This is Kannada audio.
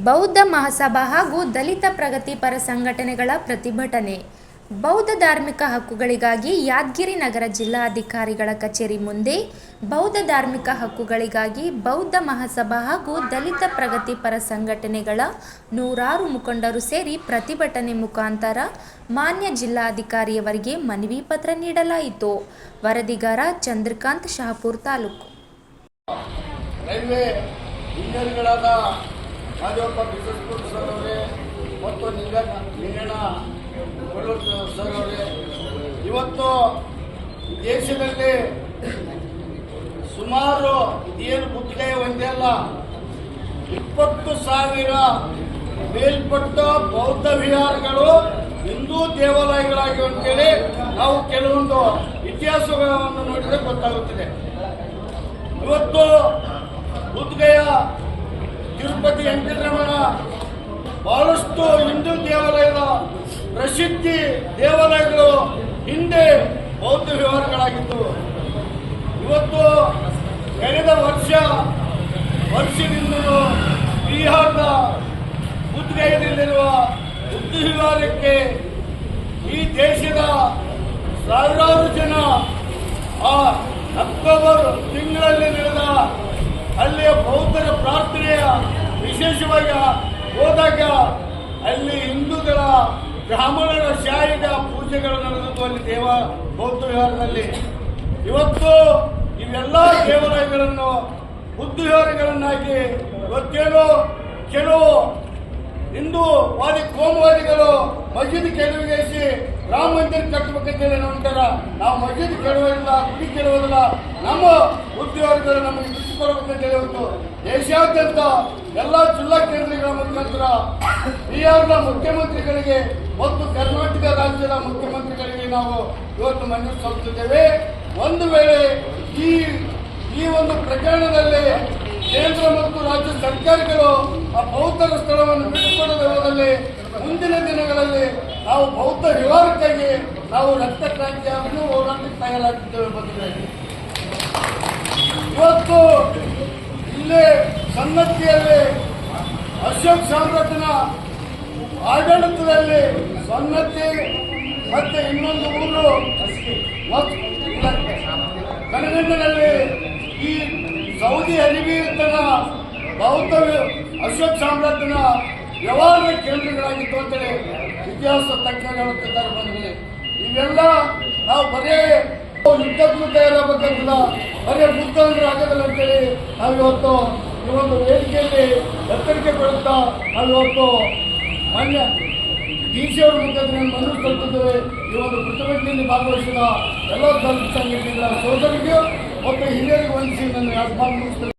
ಬೌದ್ಧ ಮಹಾಸಭಾ ಹಾಗೂ ದಲಿತ ಪ್ರಗತಿಪರ ಸಂಘಟನೆಗಳ ಪ್ರತಿಭಟನೆ. ಬೌದ್ಧ ಧಾರ್ಮಿಕ ಹಕ್ಕುಗಳಿಗಾಗಿ ಯಾದಗಿರಿ ನಗರ ಜಿಲ್ಲಾಧಿಕಾರಿಗಳ ಕಚೇರಿ ಮುಂದೆ ಬೌದ್ಧ ಧಾರ್ಮಿಕ ಹಕ್ಕುಗಳಿಗಾಗಿ ಬೌದ್ಧ ಮಹಾಸಭಾ ಹಾಗೂ ದಲಿತ ಪ್ರಗತಿಪರ ಸಂಘಟನೆಗಳ ನೂರಾರು ಮುಖಂಡರು ಸೇರಿ ಪ್ರತಿಭಟನೆ ಮುಖಾಂತರ ಮಾನ್ಯ ಜಿಲ್ಲಾಧಿಕಾರಿಯವರಿಗೆ ಮನವಿ ಪತ್ರ ನೀಡಲಾಯಿತು. ವರದಿಗಾರ ಚಂದ್ರಕಾಂತ್, ಶಹಾಪುರ ತಾಲೂಕು. ರೈಲ್ವೆ ಇಂಜಿನಿಯರ್ಗಳಾದ ರಾಜಪ್ಪ ಬಿಸಸ್ಪುರ್ ಸರ್ ಅವರೇ ಮತ್ತು ನಿಂಗಣ್ಣ ಸರ್ ಅವರೇ, ಇವತ್ತು ದೇಶದಲ್ಲಿ ಸುಮಾರು ಏನು ಮುತ್ತಿಗೆ ಒಂದೇ ಅಲ್ಲ 20,000 ಮೇಲ್ಪಟ್ಟ ಬೌದ್ಧ ವಿಹಾರಗಳು ಹಿಂದೂ ದೇವಾಲಯಗಳಾಗಿವೆ ಅಂತೇಳಿ ನಾವು ಕೆಲವೊಂದು ಇತಿಹಾಸಗಳನ್ನು ನೋಡಿದರೆ ಗೊತ್ತಾಗುತ್ತದೆ. ಇವತ್ತು ಬುದ್ಧಗಯ, ತಿರುಪತಿ ವೆಂಕಟರಮಣ ಬಹಳಷ್ಟು ಹಿಂದೂ ದೇವಾಲಯದ ಪ್ರಸಿದ್ಧಿ ದೇವಾಲಯಗಳು ಹಿಂದೆ ಬೌದ್ಧ ವಿಹಾರಗಳಾಗಿದ್ದು, ಇವತ್ತು ಕಳೆದ ವರ್ಷದಿಂದಲೂ ಬಿಹಾರದ ಬುದ್ಧಗಯದಲ್ಲಿರುವ ಬುದ್ಧ ವಿಹಾರಕ್ಕೆ ಈ ದೇಶದ ಸಾವಿರಾರು ಜನ ಆ ಅಕ್ಟೋಬರ್ ತಿಂಗಳಲ್ಲಿ ನಡೆದ ಅಲ್ಲಿಯ ಬೌದ್ಧರ ಪ್ರಾರ್ಥನೆಯ ವಿಶೇಷವಾಗಿ ಹೋದಾಗ ಅಲ್ಲಿ ಹಿಂದೂಗಳ ಬ್ರಾಹ್ಮಣರ ಶಾಹಿದ ಪೂಜೆಗಳು ನಡೆದದ್ದು ಅಲ್ಲಿ ಬೌದ್ಧ ವಿಹಾರದಲ್ಲಿ. ಇವತ್ತು ಇವೆಲ್ಲ ದೇವಾಲಯಗಳನ್ನು ಬುದ್ಧ ವಿಹಾರಗಳನ್ನಾಗಿ ಇವತ್ತೇನು ಕೆಲವು ಹಿಂದೂವಾದಿ ಕೋಮುವಾದಿಗಳು ಮಸೀದಿ ಕೆಡವಿಸಿ ರಾಮ ಮಂದಿರ ಕಟ್ಟಬೇಕಂತೇಳಿ ಅಂತಾರ. ನಾವು ಮಸೀದಿ ಕೆಡವಿಲ್ಲ, ಗುಡಿ ಕೆಡವುದಿಲ್ಲ, ನಮ್ಮ ಉದ್ಯೋಗಗಳು ನಮಗೆ ಬಿಟ್ಟುಕೊಡಬೇಕಂತ ಹೇಳಿತ್ತು. ದೇಶಾದ್ಯಂತ ಎಲ್ಲ ಜಿಲ್ಲಾ ಕೇಂದ್ರಗಳ ಮುಖಾಂತರ ಬಿಹಾರದ ಮುಖ್ಯಮಂತ್ರಿಗಳಿಗೆ ಮತ್ತು ಕರ್ನಾಟಕ ರಾಜ್ಯದ ಮುಖ್ಯಮಂತ್ರಿಗಳಿಗೆ ನಾವು ಇವತ್ತು ಮನವಿ ಸಲ್ಲಿಸಿದ್ದೇವೆ. ಒಂದು ವೇಳೆ ಈ ಒಂದು ಪ್ರಕರಣದಲ್ಲಿ ಕೇಂದ್ರ ಮತ್ತು ರಾಜ್ಯ ಸರ್ಕಾರಗಳು ಆ ಬೌದ್ಧರ ಸ್ಥಳವನ್ನು ಬಿಟ್ಟುಕೊಡದೆ ಹೋದಲ್ಲಿ ಮುಂದಿನ ದಿನಗಳಲ್ಲಿ ನಾವು ಬೌದ್ಧ ವಿಹಾರಕ್ಕಾಗಿ ನಾವು ರಕ್ತ ಕ್ರಾಂತಿಯನ್ನು ಹೋರಾಟಕ್ಕೆ ತಯಾರಾಗಿದ್ದೇವೆ. ಬಂದಿದೆ ಇವತ್ತು ಇಲ್ಲೇ ಸನ್ನತಿಯಲ್ಲಿ ಅಶೋಕ್ ಸಾಮ್ರಾಟನ ಆಡಳಿತದಲ್ಲಿ ಸನ್ನತಿ ಮತ್ತೆ ಇನ್ನೊಂದು ಊರು ಕನಗಂಡಿನಲ್ಲಿ ಈ ಸೌದಿ ಅರೇಬಿಯಾ ಬೌದ್ಧ ಅಶೋಕ್ ಸಾಮ್ರಾಜ್ಯನ ವ್ಯವಹಾರ ಕೇಂದ್ರಗಳಾಗಿತ್ತು ಅಂತೇಳಿ ಇತಿಹಾಸ ತಜ್ಞರು ಹೇಳುತ್ತಿದ್ದಾರೆ. ಬಂದಿದೆ ಇವೆಲ್ಲ ನಾವು ಬರೇ ಯುದ್ಧಕ್ಕೂ ತಯಾರಾಗಬೇಕಂತಿಲ್ಲ, ಬರೇ ಬುದ್ಧ ಅಂದ್ರೆ ಆಗೋದಿಲ್ಲ ಅಂತೇಳಿ ನಾವು ಇವತ್ತು ಈ ಒಂದು ವೇದಿಕೆಯಲ್ಲಿ ಎಚ್ಚರಿಕೆ ಕೊಡುತ್ತಾ ನಾವು ಇವತ್ತು ಮಾನ್ಯ DC ಅವರ ಮುಖಾಂತರ ಮನವಿ ಸಲ್ಲಿಸಿದ್ದೇವೆ. ಈ ಒಂದು ಪ್ರತಿಭಟನೆಯಲ್ಲಿ ಭಾಗವಹಿಸಿದ ಎಲ್ಲ ದಲಿತ ಸಂಘಟನೆಗಳ ಸೋದರಿಗೆ ಮತ್ತು ಹಿರಿಯರಿಗೆ ವಂದಿಸಿ ನನ್ನ ಮಾತು ಮುಗಿಸ್ತೇನೆ.